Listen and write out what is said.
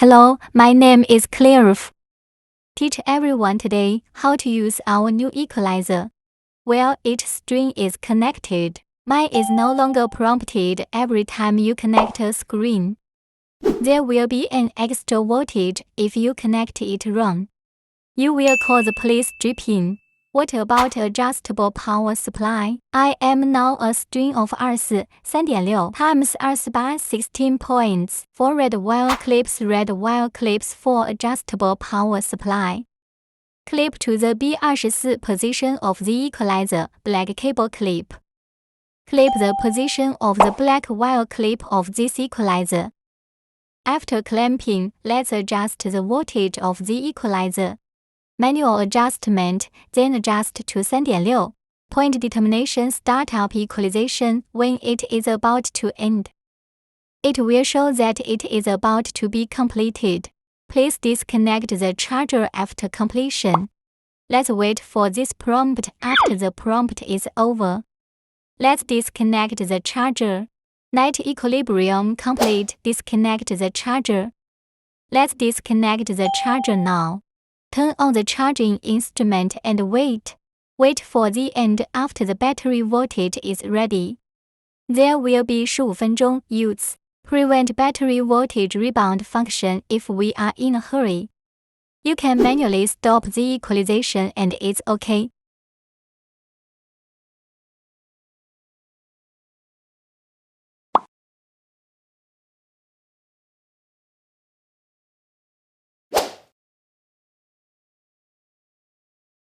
Hello, my name is CLEARF. Teach everyone today how to use our new equalizer. Where each string is connected, mine is no longer prompted every time you connect a screen. There will be an extra voltage if you connect it wrong. You will call the police dripping. What about adjustable power supply? I am now a string of 24 3.6 times 28 16 points. 4 red wire clips for adjustable power supply. Clip to the B24 position of the equalizer, black cable clip. Clip the position of the black wire clip of this equalizer. After clamping, let's adjust the voltage of the equalizer. Manual adjustment, then adjust to 3.6. Point determination startup equalization when it is about to end. It will show that it is about to be completed. Please disconnect the charger after completion. Let's wait for this prompt after the prompt is over. Let's disconnect the charger. Net equilibrium complete. Disconnect the charger. Let's disconnect the charger now. Turn on the charging instrument and wait. Wait for the end after the battery voltage is ready. There will be 15分钟 use. Prevent battery voltage rebound function if we are in a hurry. You can manually stop the equalization and it's okay.